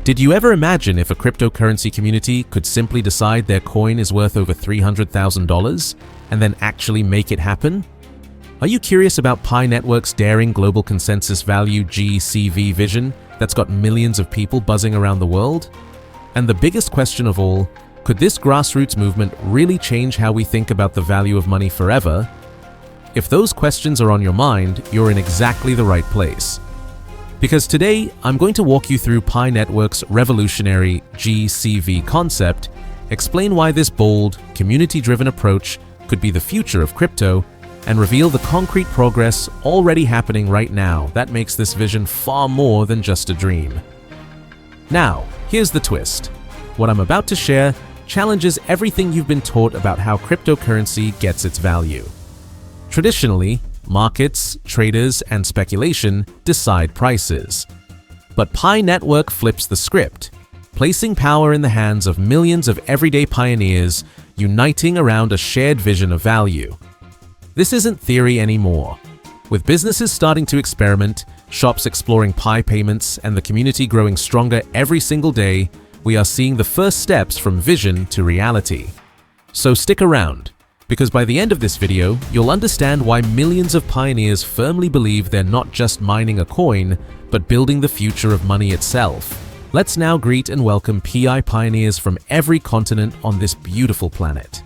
Did you ever imagine if a cryptocurrency community could simply decide their coin is worth over $300,000 and then actually make it happen? Are you curious about Pi Network's daring global consensus value GCV vision that's got millions of people buzzing around the world? And the biggest question of all, could this grassroots movement really change how we think about the value of money forever? If those questions are on your mind, you're in exactly the right place. Because today, I'm going to walk you through Pi Network's revolutionary GCV concept, explain why this bold, community-driven approach could be the future of crypto, and reveal the concrete progress already happening right now that makes this vision far more than just a dream. Now, here's the twist. What I'm about to share challenges everything you've been taught about how cryptocurrency gets its value. Traditionally, markets, traders, and speculation decide prices. But Pi Network flips the script, placing power in the hands of millions of everyday pioneers uniting around a shared vision of value. This isn't theory anymore. With businesses starting to experiment, shops exploring Pi payments, and the community growing stronger every single day, we are seeing the first steps from vision to reality. So stick around, because by the end of this video, you'll understand why millions of pioneers firmly believe they're not just mining a coin, but building the future of money itself. Let's now greet and welcome PI pioneers from every continent on this beautiful planet.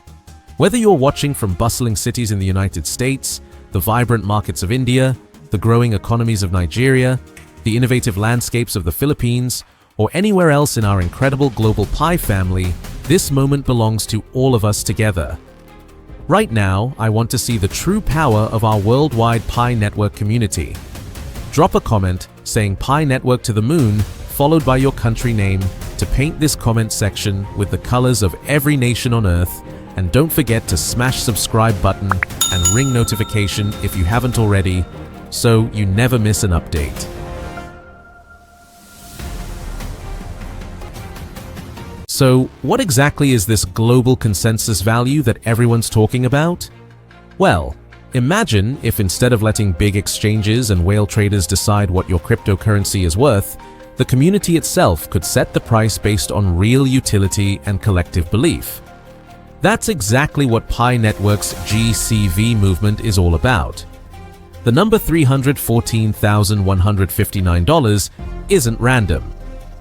Whether you're watching from bustling cities in the United States, the vibrant markets of India, the growing economies of Nigeria, the innovative landscapes of the Philippines, or anywhere else in our incredible global Pi family, this moment belongs to all of us together. Right now, I want to see the true power of our worldwide Pi Network community. Drop a comment saying Pi Network to the moon, followed by your country name, to paint this comment section with the colors of every nation on Earth, and don't forget to smash subscribe button and ring notification if you haven't already, so you never miss an update. So, what exactly is this global consensus value that everyone's talking about? Well, imagine if instead of letting big exchanges and whale traders decide what your cryptocurrency is worth, the community itself could set the price based on real utility and collective belief. That's exactly what Pi Network's GCV movement is all about. The number $314,159 isn't random.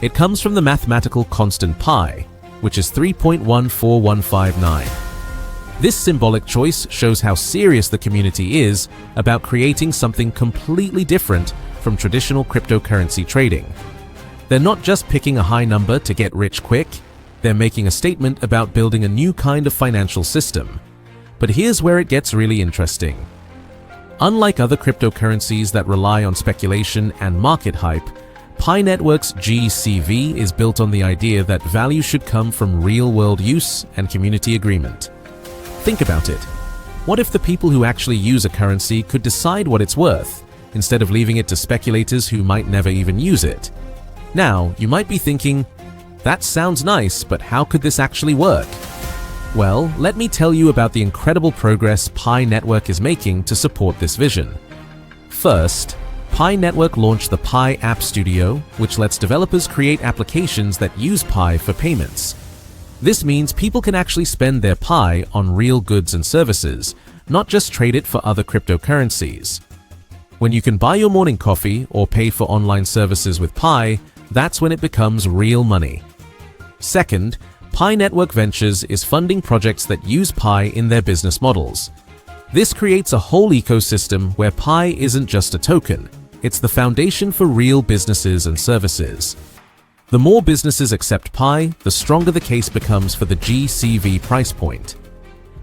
It comes from the mathematical constant pi, which is 3.14159. This symbolic choice shows how serious the community is about creating something completely different from traditional cryptocurrency trading. They're not just picking a high number to get rich quick, they're making a statement about building a new kind of financial system. But here's where it gets really interesting. Unlike other cryptocurrencies that rely on speculation and market hype, Pi Network's GCV is built on the idea that value should come from real-world use and community agreement. Think about it. What if the people who actually use a currency could decide what it's worth, instead of leaving it to speculators who might never even use it? Now, you might be thinking, that sounds nice, but how could this actually work? Well, let me tell you about the incredible progress Pi Network is making to support this vision. First, Pi Network launched the Pi App Studio, which lets developers create applications that use Pi for payments. This means people can actually spend their Pi on real goods and services, not just trade it for other cryptocurrencies. When you can buy your morning coffee or pay for online services with Pi, that's when it becomes real money. Second, Pi Network Ventures is funding projects that use Pi in their business models. This creates a whole ecosystem where Pi isn't just a token. It's the foundation for real businesses and services. The more businesses accept Pi, the stronger the case becomes for the GCV price point.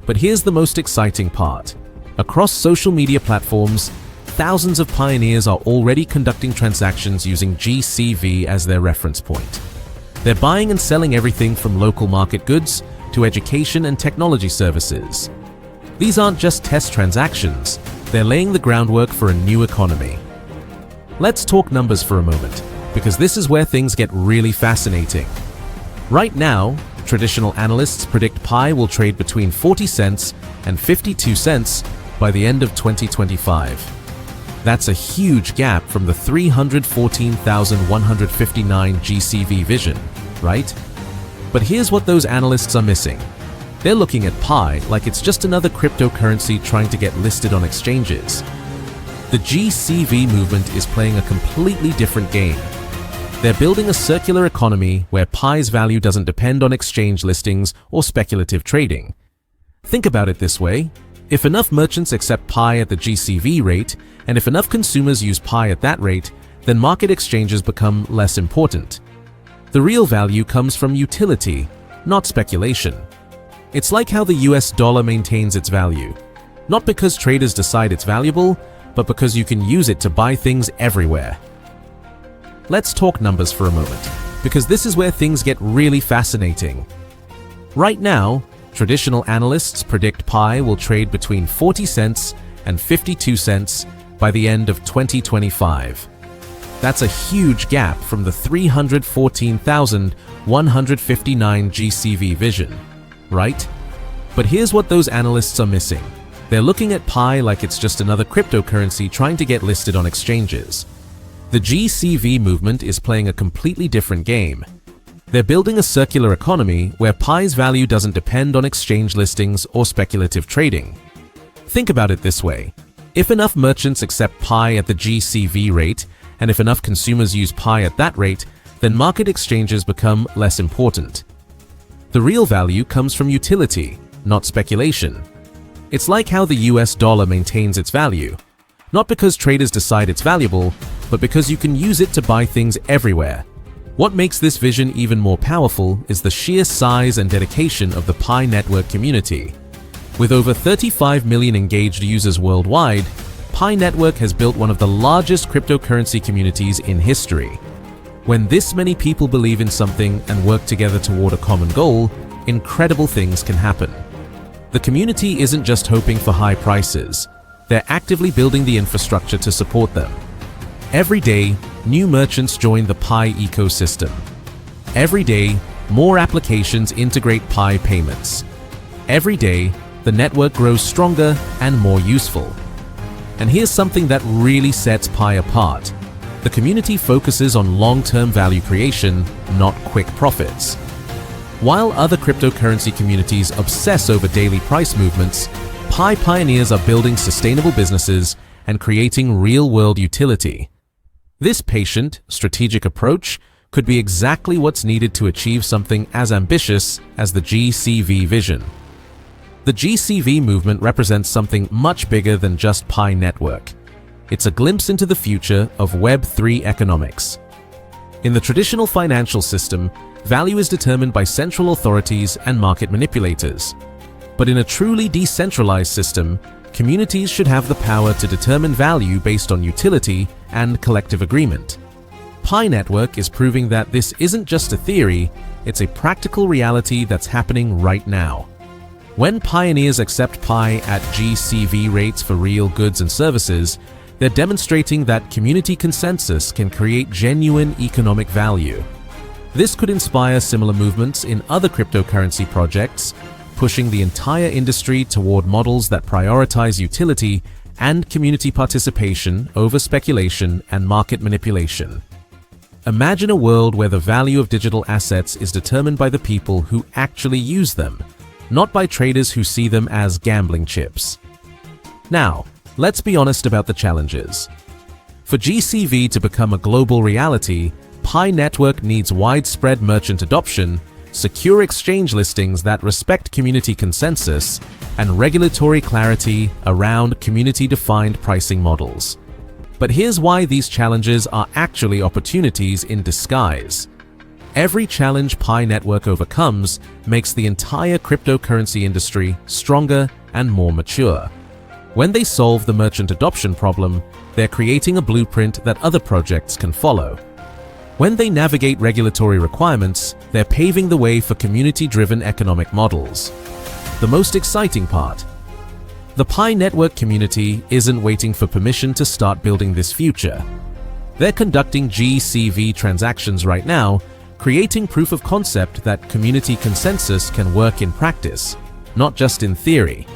But here's the most exciting part. Across social media platforms, thousands of pioneers are already conducting transactions using GCV as their reference point. They're buying and selling everything from local market goods to education and technology services. These aren't just test transactions, they're laying the groundwork for a new economy. Let's talk numbers for a moment, because this is where things get really fascinating. Right now, traditional analysts predict Pi will trade between 40 cents and 52 cents by the end of 2025. That's a huge gap from the 314,159 GCV vision, right? But here's what those analysts are missing. They're looking at Pi like it's just another cryptocurrency trying to get listed on exchanges. The GCV movement is playing a completely different game. They're building a circular economy where Pi's value doesn't depend on exchange listings or speculative trading. Think about it this way. If enough merchants accept Pi at the GCV rate, and if enough consumers use Pi at that rate, then market exchanges become less important. The real value comes from utility, not speculation. It's like how the US dollar maintains its value. Not because traders decide it's valuable, but because you can use it to buy things everywhere. Let's talk numbers for a moment, because this is where things get really fascinating. Right now, traditional analysts predict Pi will trade between 40 cents and 52 cents by the end of 2025. That's a huge gap from the 314,159 GCV vision, right? But here's what those analysts are missing. They're looking at Pi like it's just another cryptocurrency trying to get listed on exchanges. The GCV movement is playing a completely different game. They're building a circular economy where Pi's value doesn't depend on exchange listings or speculative trading. Think about it this way. If enough merchants accept Pi at the GCV rate, and if enough consumers use Pi at that rate, then market exchanges become less important. The real value comes from utility, not speculation. It's like how the US dollar maintains its value. Not because traders decide it's valuable, but because you can use it to buy things everywhere. What makes this vision even more powerful is the sheer size and dedication of the Pi network community. With over 35 million engaged users worldwide, Pi network has built one of the largest cryptocurrency communities in history. When this many people believe in something and work together toward a common goal, incredible things can happen. The community isn't just hoping for high prices. They're actively building the infrastructure to support them. Every day, new merchants join the Pi ecosystem. Every day, more applications integrate Pi payments. Every day, the network grows stronger and more useful. And here's something that really sets Pi apart. The community focuses on long-term value creation, not quick profits. While other cryptocurrency communities obsess over daily price movements, Pi pioneers are building sustainable businesses and creating real-world utility. This patient, strategic approach could be exactly what's needed to achieve something as ambitious as the GCV vision. The GCV movement represents something much bigger than just Pi network. It's a glimpse into the future of Web3 economics. In the traditional financial system, value is determined by central authorities and market manipulators. But in a truly decentralized system, communities should have the power to determine value based on utility and collective agreement. Pi network is proving that this isn't just a theory, it's a practical reality that's happening right now. When pioneers accept Pi at GCV rates for real goods and services, they're demonstrating that community consensus can create genuine economic value. This could inspire similar movements in other cryptocurrency projects, pushing the entire industry toward models that prioritize utility and community participation over speculation and market manipulation. Imagine a world where the value of digital assets is determined by the people who actually use them, not by traders who see them as gambling chips. Now, let's be honest about the challenges. For GCV to become a global reality, Pi network needs widespread merchant adoption, secure exchange listings that respect community consensus, and regulatory clarity around community-defined pricing models. But here's why these challenges are actually opportunities in disguise. Every challenge Pi network overcomes makes the entire cryptocurrency industry stronger and more mature. When they solve the merchant adoption problem, they're creating a blueprint that other projects can follow. When they navigate regulatory requirements, they're paving the way for community-driven economic models. The most exciting part: the Pi network community isn't waiting for permission to start building this future. They're conducting GCV transactions right now, creating proof of concept that community consensus can work in practice, not just in theory.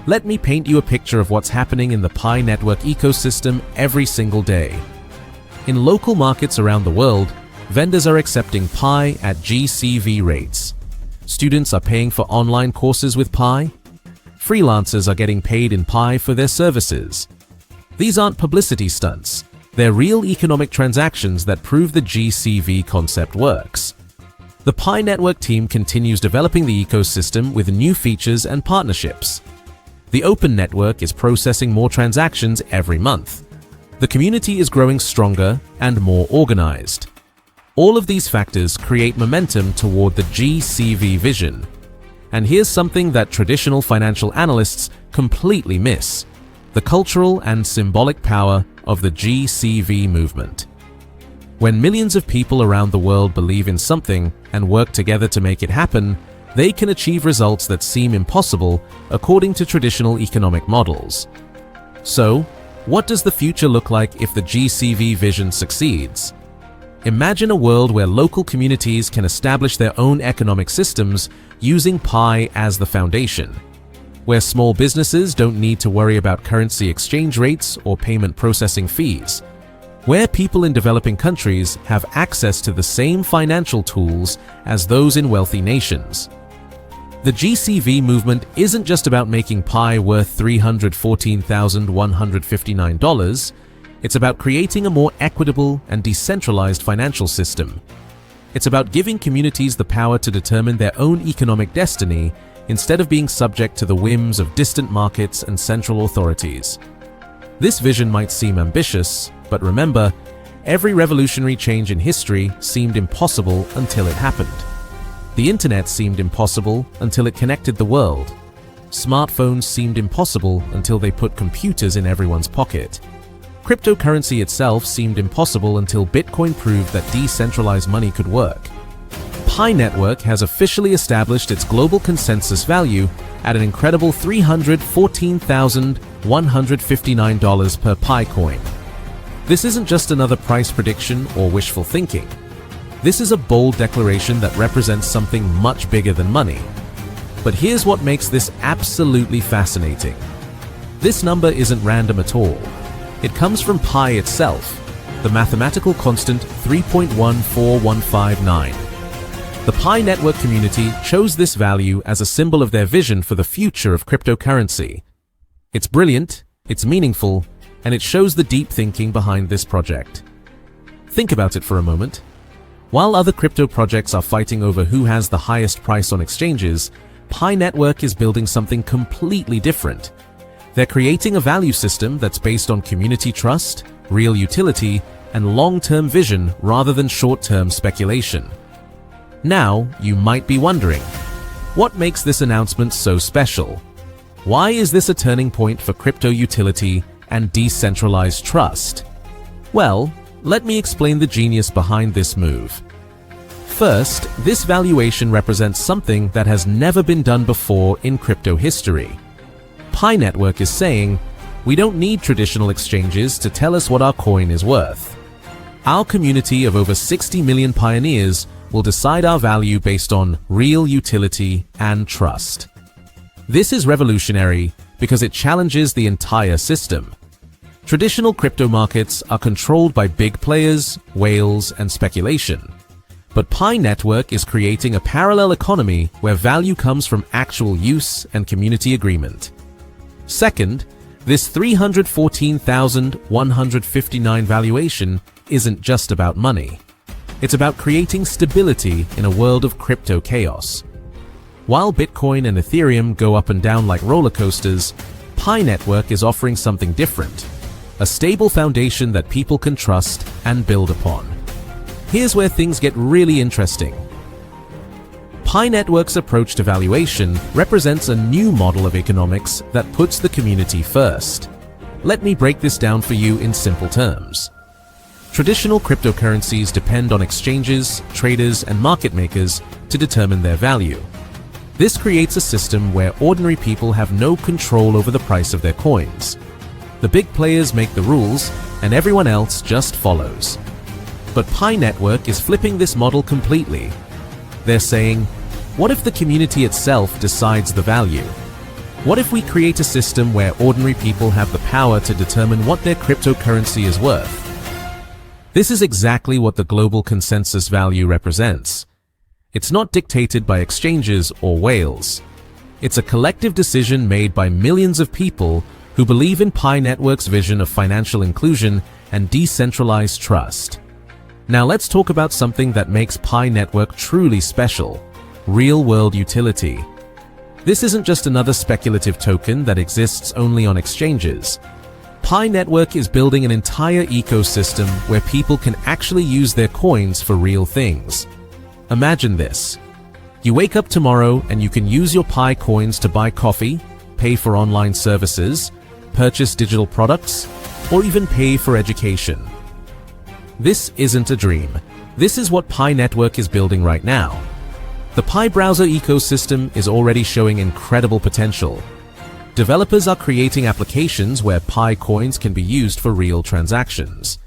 Let me paint you a picture of what's happening in the Pi network ecosystem every single day. In local markets around the world, vendors are accepting Pi at GCV rates. Students are paying for online courses with Pi. Freelancers are getting paid in Pi for their services. These aren't publicity stunts. They're real economic transactions that prove the GCV concept works. The Pi network team continues developing the ecosystem with new features and partnerships. The open network is processing more transactions every month. The community is growing stronger and more organized. All of these factors create momentum toward the GCV vision. And here's something that traditional financial analysts completely miss: the cultural and symbolic power of the GCV movement. When millions of people around the world believe in something and work together to make it happen, they can achieve results that seem impossible according to traditional economic models. So, what does the future look like if the GCV vision succeeds? Imagine a world where local communities can establish their own economic systems using Pi as the foundation, where small businesses don't need to worry about currency exchange rates or payment processing fees, where people in developing countries have access to the same financial tools as those in wealthy nations. The GCV movement isn't just about making Pi worth $314,159, it's about creating a more equitable and decentralized financial system. It's about giving communities the power to determine their own economic destiny instead of being subject to the whims of distant markets and central authorities. This vision might seem ambitious, but remember, every revolutionary change in history seemed impossible until it happened. The internet seemed impossible until it connected the world. Smartphones seemed impossible until they put computers in everyone's pocket. Cryptocurrency itself seemed impossible until Bitcoin proved that decentralized money could work. Pi Network has officially established its global consensus value at an incredible $314,159 per PiCoin. This isn't just another price prediction or wishful thinking. This is a bold declaration that represents something much bigger than money. But here's what makes this absolutely fascinating. This number isn't random at all. It comes from Pi itself, the mathematical constant 3.14159. The Pi network community chose this value as a symbol of their vision for the future of cryptocurrency. It's brilliant, it's meaningful, and it shows the deep thinking behind this project. Think about it for a moment. While other crypto projects are fighting over who has the highest price on exchanges, Pi Network is building something completely different. They're creating a value system that's based on community trust, real utility, and long-term vision rather than short-term speculation. Now, you might be wondering, what makes this announcement so special? Why is this a turning point for crypto utility and decentralized trust? Well, let me explain the genius behind this move. First, this valuation represents something that has never been done before in crypto history. Pi Network is saying, we don't need traditional exchanges to tell us what our coin is worth. Our community of over 60 million pioneers will decide our value based on real utility and trust. This is revolutionary because it challenges the entire system. Traditional crypto markets are controlled by big players, whales, and speculation. But Pi Network is creating a parallel economy where value comes from actual use and community agreement. Second, this $314,159 valuation isn't just about money. It's about creating stability in a world of crypto chaos. While Bitcoin and Ethereum go up and down like roller coasters, Pi Network is offering something different, a stable foundation that people can trust and build upon. Here's where things get really interesting. Pi Network's approach to valuation represents a new model of economics that puts the community first. Let me break this down for you in simple terms. Traditional cryptocurrencies depend on exchanges, traders, and market makers to determine their value. This creates a system where ordinary people have no control over the price of their coins. The big players make the rules, and everyone else just follows. But Pi Network is flipping this model completely. They're saying, what if the community itself decides the value? What if we create a system where ordinary people have the power to determine what their cryptocurrency is worth? This is exactly what the global consensus value represents. It's not dictated by exchanges or whales. It's a collective decision made by millions of people who believe in Pi Network's vision of financial inclusion and decentralized trust. Now let's talk about something that makes Pi Network truly special: real-world utility. This isn't just another speculative token that exists only on exchanges. Pi Network is building an entire ecosystem where people can actually use their coins for real things. Imagine this. You wake up tomorrow and you can use your Pi coins to buy coffee, pay for online services, purchase digital products, or even pay for education. This isn't a dream. This is what Pi Network is building right now. The Pi browser ecosystem is already showing incredible potential. Developers are creating applications where Pi coins can be used for real transactions.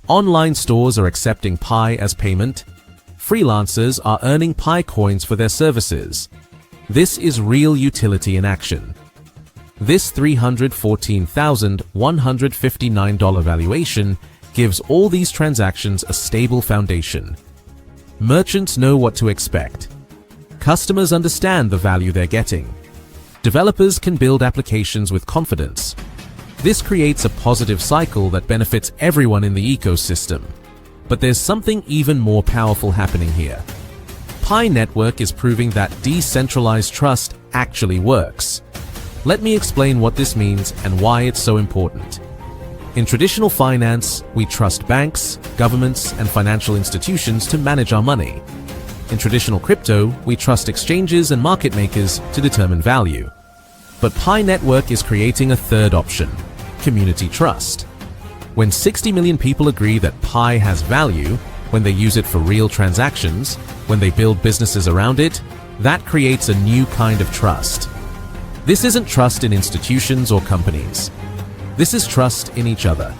Online stores are accepting Pi as payment. Freelancers are earning Pi coins for their services. This is real utility in action. This $314,159 valuation gives all these transactions a stable foundation. Merchants know what to expect. Customers understand the value they're getting. Developers can build applications with confidence. This creates a positive cycle that benefits everyone in the ecosystem. But there's something even more powerful happening here. Pi Network is proving that decentralized trust actually works. Let me explain what this means and why it's so important. In traditional finance, we trust banks, governments, and financial institutions to manage our money. In traditional crypto, we trust exchanges and market makers to determine value. But Pi Network is creating a third option: community trust. When 60 million people agree that Pi has value, when they use it for real transactions, when they build businesses around it, that creates a new kind of trust. This isn't trust in institutions or companies. This is trust in each other.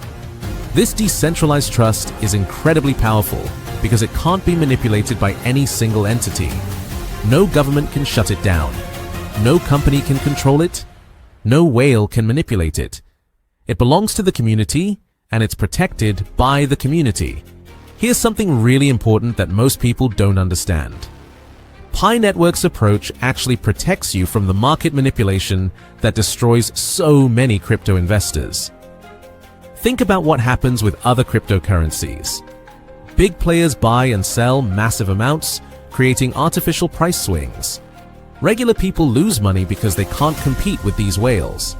This decentralized trust is incredibly powerful because it can't be manipulated by any single entity. No government can shut it down. No company can control it. No whale can manipulate it. It belongs to the community, and it's protected by the community. Here's something really important that most people don't understand. Pi Network's approach actually protects you from the market manipulation that destroys so many crypto investors. Think about what happens with other cryptocurrencies. Big players buy and sell massive amounts, creating artificial price swings. Regular people lose money because they can't compete with these whales.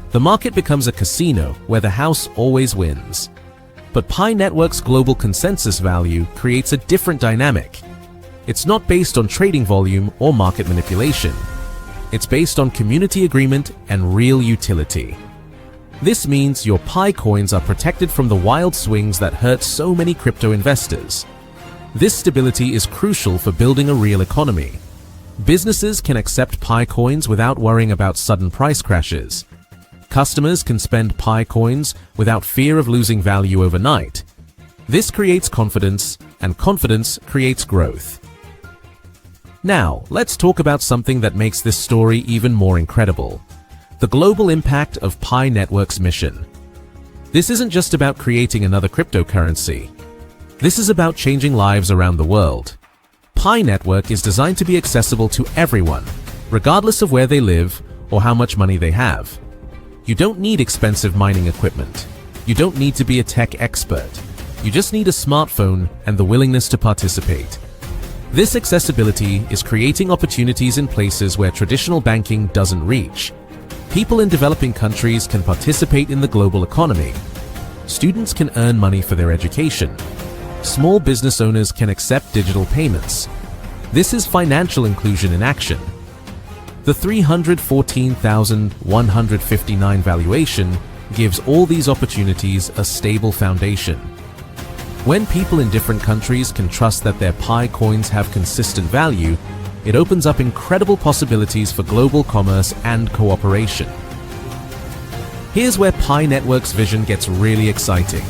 The market becomes a casino where the house always wins. But Pi Network's global consensus value creates a different dynamic. It's not based on trading volume or market manipulation. It's based on community agreement and real utility. This means your Pi coins are protected from the wild swings that hurt so many crypto investors. This stability is crucial for building a real economy. Businesses can accept Pi coins without worrying about sudden price crashes. Customers can spend Pi coins without fear of losing value overnight. This creates confidence, and confidence creates growth. Now, let's talk about something that makes this story even more incredible: the global impact of Pi Network's mission. This isn't just about creating another cryptocurrency. This is about changing lives around the world. Pi Network is designed to be accessible to everyone, regardless of where they live or how much money they have. You don't need expensive mining equipment. You don't need to be a tech expert. You just need a smartphone and the willingness to participate. This accessibility is creating opportunities in places where traditional banking doesn't reach. People in developing countries can participate in the global economy. Students can earn money for their education. Small business owners can accept digital payments. This is financial inclusion in action. The $314,159 valuation gives all these opportunities a stable foundation. When people in different countries can trust that their Pi coins have consistent value, it opens up incredible possibilities for global commerce and cooperation. Here's where Pi Network's vision gets really exciting.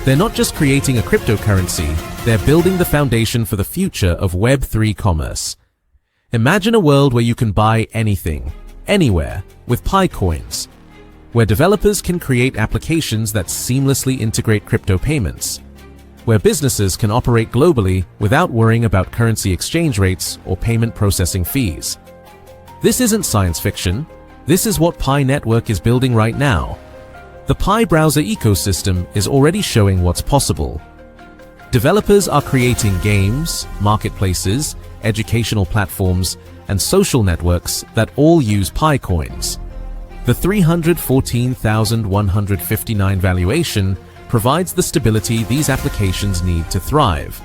They're not just creating a cryptocurrency, they're building the foundation for the future of Web3 commerce. Imagine a world where you can buy anything, anywhere with PiCoins, where developers can create applications that seamlessly integrate crypto payments, where businesses can operate globally without worrying about currency exchange rates or payment processing fees. This isn't science fiction. This is what Pi Network is building right now. The Pi browser ecosystem is already showing what's possible. Developers are creating games, marketplaces, educational platforms, and social networks that all use PiCoins. The 314,159 valuation provides the stability these applications need to thrive.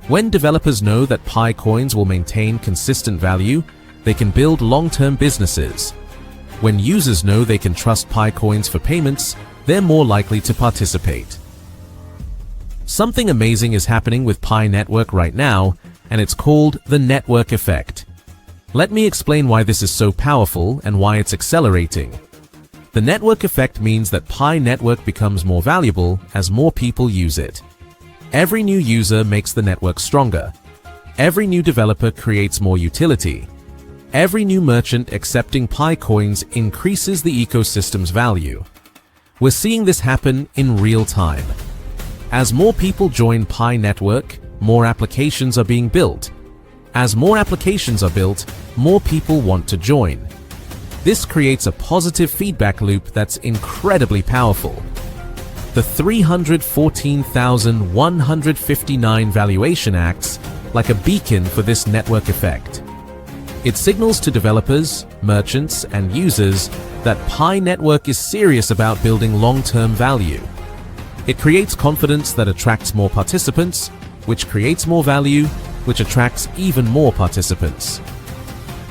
When developers know that PiCoins will maintain consistent value, they can build long-term businesses. When users know they can trust PiCoins for payments, they're more likely to participate. Something amazing is happening with Pi Network right now, and it's called the network effect. Let me explain why this is so powerful and why it's accelerating. The network effect means that Pi Network becomes more valuable as more people use it. Every new user makes the network stronger. Every new developer creates more utility. Every new merchant accepting PiCoins increases the ecosystem's value. We're seeing this happen in real time. As more people join Pi Network, more applications are being built. As more applications are built, more people want to join. This creates a positive feedback loop that's incredibly powerful. The 314,159 valuation acts like a beacon for this network effect. It signals to developers, merchants, and users that Pi Network is serious about building long-term value. It creates confidence that attracts more participants, which creates more value, which attracts even more participants.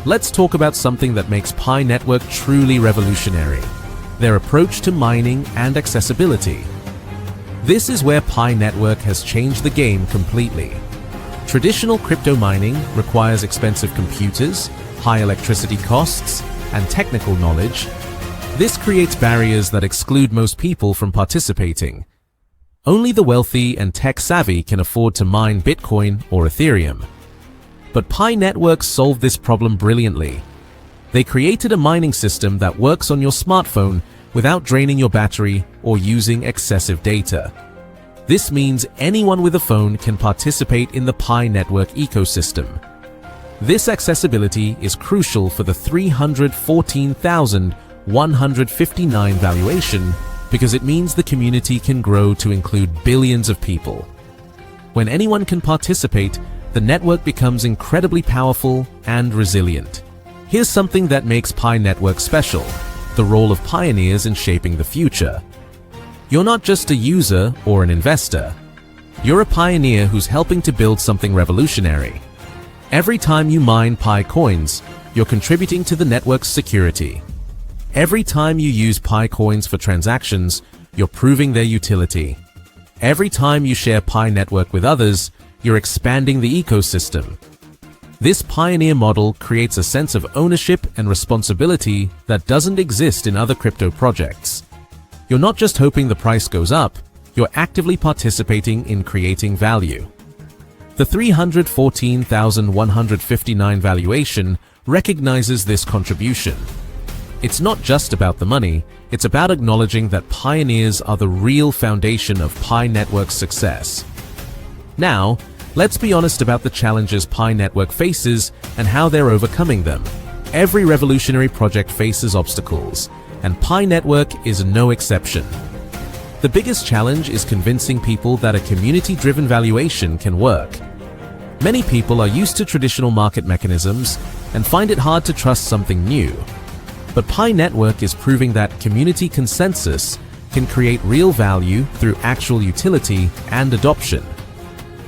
Let's talk about something that makes Pi Network truly revolutionary: their approach to mining and accessibility. This is where Pi Network has changed the game completely. Traditional crypto mining requires expensive computers, high electricity costs, and technical knowledge. This creates barriers that exclude most people from participating. Only the wealthy and tech-savvy can afford to mine Bitcoin or Ethereum. But Pi Network solved this problem brilliantly. They created a mining system that works on your smartphone without draining your battery or using excessive data. This means anyone with a phone can participate in the Pi Network ecosystem. This accessibility is crucial for the 314,159 valuation because it means the community can grow to include billions of people. When anyone can participate, the network becomes incredibly powerful and resilient. Here's something that makes Pi Network special: the role of pioneers in shaping the future. You're not just a user or an investor. You're a pioneer who's helping to build something revolutionary. Every time you mine PiCoins, you're contributing to the network's security. Every time you use PiCoins for transactions, you're proving their utility. Every time you share Pi Network with others, you're expanding the ecosystem. This pioneer model creates a sense of ownership and responsibility that doesn't exist in other crypto projects. You're not just hoping the price goes up, you're actively participating in creating value. The 314,159 valuation recognizes this contribution. It's not just about the money, it's about acknowledging that pioneers are the real foundation of Pi Network's success. Now, let's be honest about the challenges Pi Network faces and how they're overcoming them. Every revolutionary project faces obstacles, and Pi Network is no exception. The biggest challenge is convincing people that a community-driven valuation can work. Many people are used to traditional market mechanisms and find it hard to trust something new. But Pi Network is proving that community consensus can create real value through actual utility and adoption.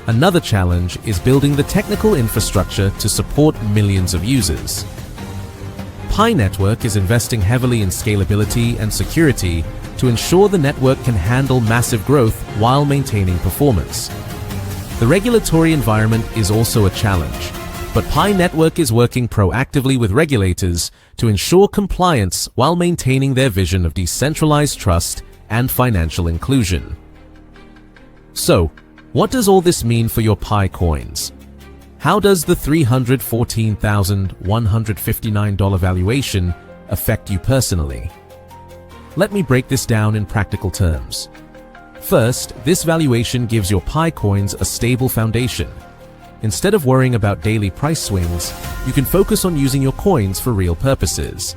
Another challenge is building the technical infrastructure to support millions of users. Pi Network is investing heavily in scalability and security to ensure the network can handle massive growth while maintaining performance. The regulatory environment is also a challenge, but Pi Network is working proactively with regulators to ensure compliance while maintaining their vision of decentralized trust and financial inclusion. So, what does all this mean for your PiCoins? How does the $314,159 valuation affect you personally? Let me break this down in practical terms. First, this valuation gives your PiCoins a stable foundation. Instead of worrying about daily price swings, you can focus on using your coins for real purposes.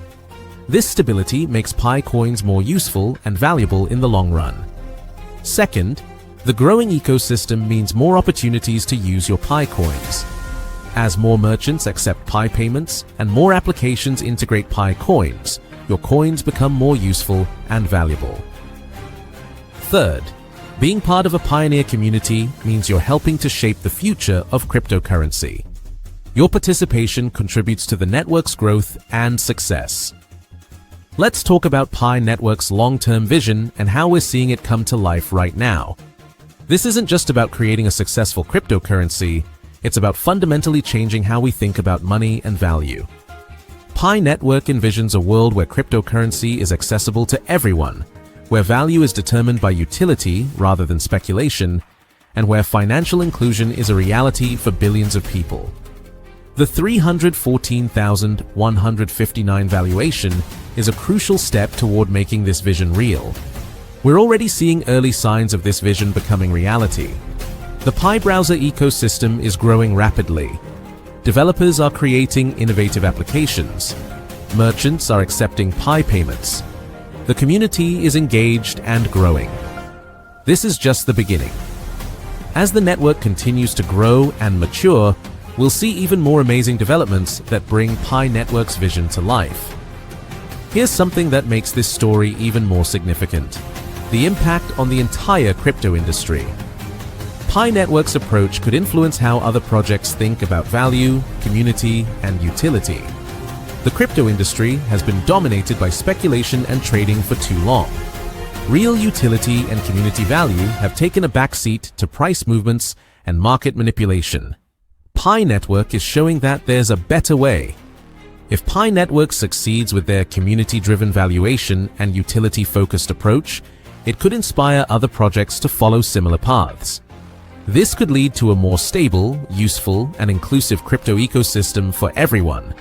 This stability makes PiCoins more useful and valuable in the long run. Second, the growing ecosystem means more opportunities to use your PiCoins. As more merchants accept Pi payments and more applications integrate PiCoins, your coins become more useful and valuable. Third, being part of a pioneer community means you're helping to shape the future of cryptocurrency. Your participation contributes to the network's growth and success. Let's talk about Pi Network's long-term vision and how we're seeing it come to life right now. This isn't just about creating a successful cryptocurrency, it's about fundamentally changing how we think about money and value. Pi Network envisions a world where cryptocurrency is accessible to everyone, where value is determined by utility rather than speculation, and where financial inclusion is a reality for billions of people. The $314,159 valuation is a crucial step toward making this vision real. We're already seeing early signs of this vision becoming reality. The Pi browser ecosystem is growing rapidly. Developers are creating innovative applications. Merchants are accepting Pi payments. The community is engaged and growing. This is just the beginning. As the network continues to grow and mature, we'll see even more amazing developments that bring Pi Network's vision to life. Here's something that makes this story even more significant: the impact on the entire crypto industry. Pi Network's approach could influence how other projects think about value, community, and utility. The crypto industry has been dominated by speculation and trading for too long. Real utility and community value have taken a backseat to price movements and market manipulation. Pi Network is showing that there's a better way. If Pi Network succeeds with their community-driven valuation and utility-focused approach, it could inspire other projects to follow similar paths. This could lead to a more stable, useful, and inclusive crypto ecosystem for everyone.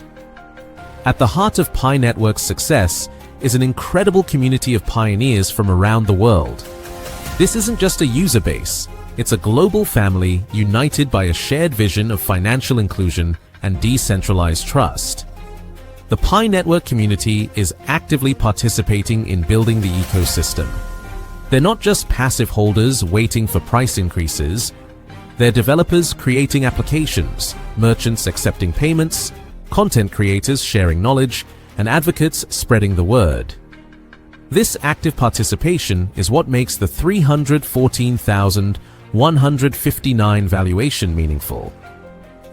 At the heart of Pi Network's success is an incredible community of pioneers from around the world. This isn't just a user base, it's a global family united by a shared vision of financial inclusion and decentralized trust. The Pi Network community is actively participating in building the ecosystem. They're not just passive holders waiting for price increases. They're developers creating applications, merchants accepting payments, content creators sharing knowledge, and advocates spreading the word. This active participation is what makes the $314,159 valuation meaningful.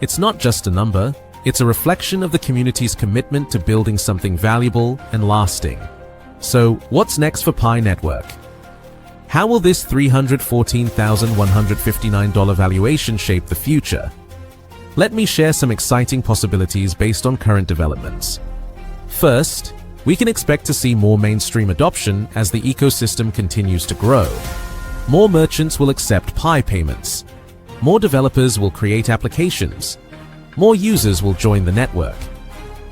It's not just a number, it's a reflection of the community's commitment to building something valuable and lasting. So, what's next for Pi Network? How will this $314,159 valuation shape the future? Let me share some exciting possibilities based on current developments. First, we can expect to see more mainstream adoption as the ecosystem continues to grow. More merchants will accept Pi payments. More developers will create applications. More users will join the network.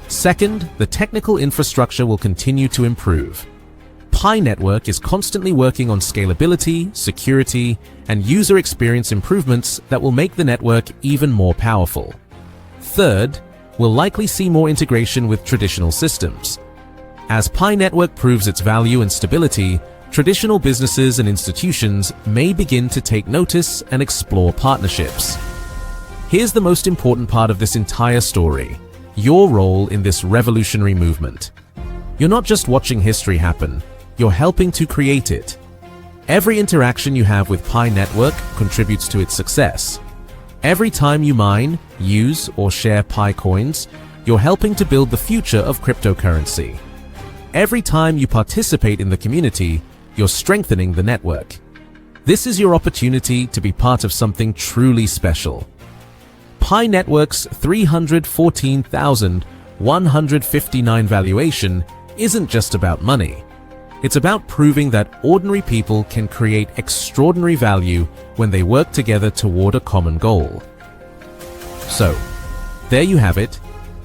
Second, the technical infrastructure will continue to improve. Pi Network is constantly working on scalability, security, and user experience improvements that will make the network even more powerful. Third, we'll likely see more integration with traditional systems. As Pi Network proves its value and stability, traditional businesses and institutions may begin to take notice and explore partnerships. Here's the most important part of this entire story: your role in this revolutionary movement. You're not just watching history happen, you're helping to create it. Every interaction you have with Pi Network contributes to its success. Every time you mine, use, or share Pi coins, you're helping to build the future of cryptocurrency. Every time you participate in the community, you're strengthening the network. This is your opportunity to be part of something truly special. Pi Network's $314,159 valuation isn't just about money. It's about proving that ordinary people can create extraordinary value when they work together toward a common goal. So, there you have it,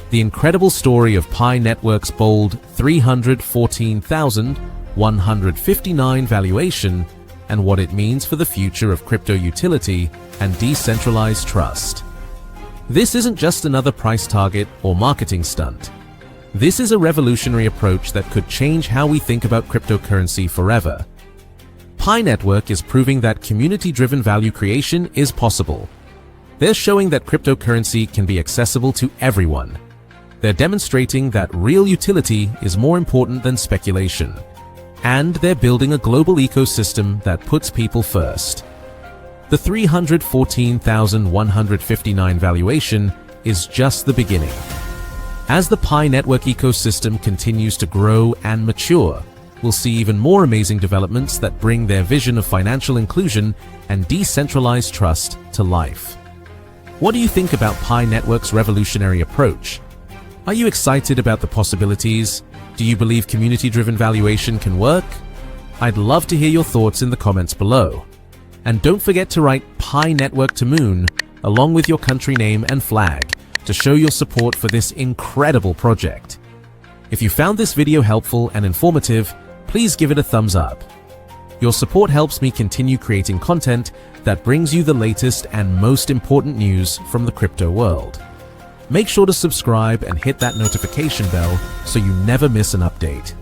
the incredible story of Pi Network's bold 314,159 valuation and what it means for the future of crypto utility and decentralized trust. This isn't just another price target or marketing stunt. This is a revolutionary approach that could change how we think about cryptocurrency forever. Pi Network is proving that community-driven value creation is possible. They're showing that cryptocurrency can be accessible to everyone. They're demonstrating that real utility is more important than speculation. And they're building a global ecosystem that puts people first. The 314,159 valuation is just the beginning. As the Pi Network ecosystem continues to grow and mature, we'll see even more amazing developments that bring their vision of financial inclusion and decentralized trust to life. What do you think about Pi Network's revolutionary approach? Are you excited about the possibilities? Do you believe community-driven valuation can work? I'd love to hear your thoughts in the comments below. And don't forget to write Pi Network to Moon along with your country name and flag to show your support for this incredible project. If you found this video helpful and informative, please give it a thumbs up. Your support helps me continue creating content that brings you the latest and most important news from the crypto world. Make sure to subscribe and hit that notification bell so you never miss an update.